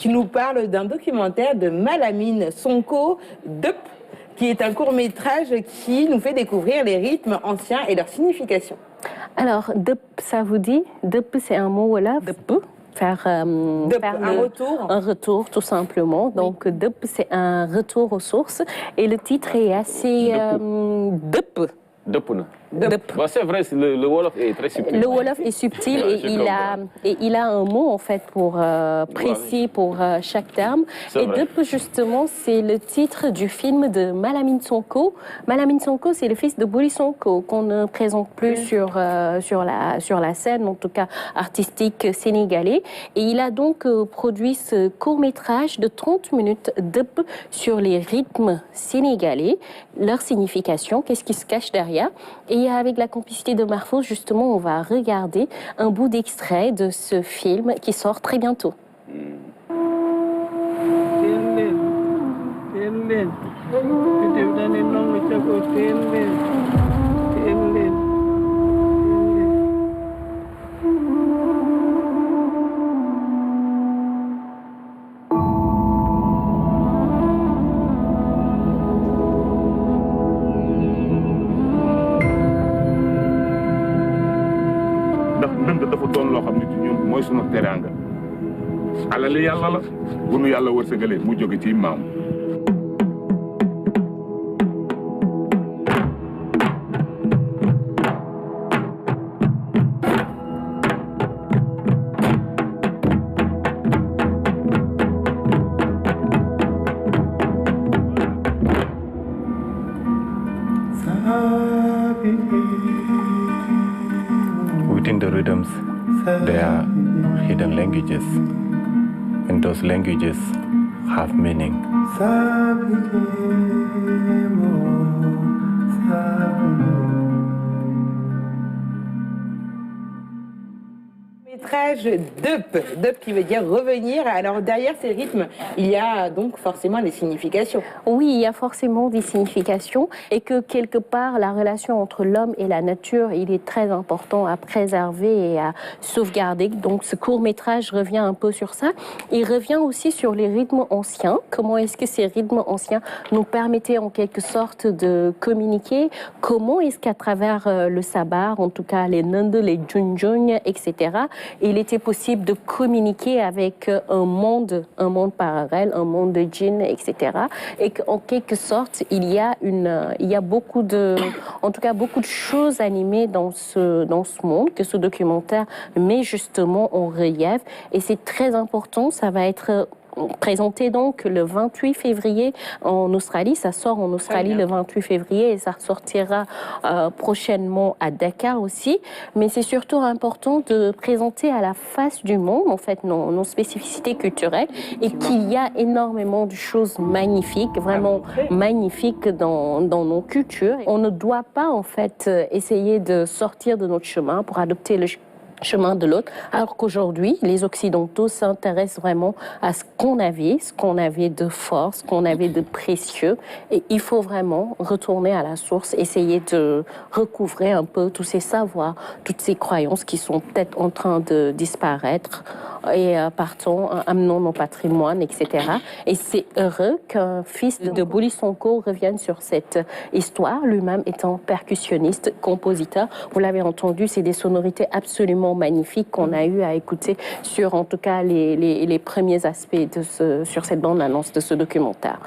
Tu nous parles d'un documentaire de Malamine Sonko, Deup, qui est un court-métrage qui nous fait découvrir les rythmes anciens et leur signification. Alors, Deup, ça vous dit? Deup, c'est un mot wolof. Deup. Faire, un retour. Un retour, tout simplement. Donc, Deup, c'est un retour aux sources. Et le titre est assez... Deup. Bah, c'est vrai, le Wolof est très subtil. Le Wolof est subtil et il a un mot en fait pour précis pour chaque terme. Et Deup, justement, c'est le titre du film de Malamine Sonko. Malamine Sonko, c'est le fils de Boli Sonko qu'on ne présente plus sur la scène, en tout cas artistique sénégalais. Et il a donc produit ce court-métrage de 30 minutes Deup sur les rythmes sénégalais, leur signification, qu'est-ce qui se cache derrière. Et avec la complicité de Marfous, justement, on va regarder un bout d'extrait de ce film qui sort très bientôt. dafa doon loo xam ne ci ñun mooy sunu teraanga alali yàlla la bu nu yàlla wërsëgalee mu jóge ci maam. Within the rhythms, there are hidden languages, and those languages have meaning. Deup qui veut dire revenir. Alors derrière ces rythmes, il y a donc forcément des significations. Oui, il y a forcément des significations et que quelque part la relation entre l'homme et la nature, il est très important à préserver et à sauvegarder. Donc ce court-métrage revient un peu sur ça. Il revient aussi sur les rythmes anciens. Comment est-ce que ces rythmes anciens nous permettaient en quelque sorte de communiquer? Comment est-ce qu'à travers le sabar, en tout cas les nunde, les junjung, etc., il était possible de communiquer avec un monde parallèle, un monde de djinns, etc. Et qu'en quelque sorte, il y a beaucoup de choses animées dans ce monde que ce documentaire met justement en relief. Et c'est très important, ça va être présenté donc le 28 février en Australie. Ça sort en Australie le 28 février et ça sortira prochainement à Dakar aussi. Mais c'est surtout important de présenter à la face du monde, en fait, nos spécificités culturelles et qu'il y a énormément de choses magnifiques, vraiment magnifiques dans nos cultures. On ne doit pas, en fait, essayer de sortir de notre chemin pour adopter le chemin de l'autre, alors qu'aujourd'hui, les Occidentaux s'intéressent vraiment à ce qu'on avait de fort, ce qu'on avait de précieux, et il faut vraiment retourner à la source, essayer de recouvrer un peu tous ces savoirs, toutes ces croyances qui sont peut-être en train de disparaître, et partons, amenons nos patrimoines, etc. Et c'est heureux qu'un fils de Boli Sonko revienne sur cette histoire, lui-même étant percussionniste, compositeur. Vous l'avez entendu, c'est des sonorités absolument magnifiques qu'on a eu à écouter sur, en tout cas, les premiers aspects sur cette bande-annonce de ce documentaire.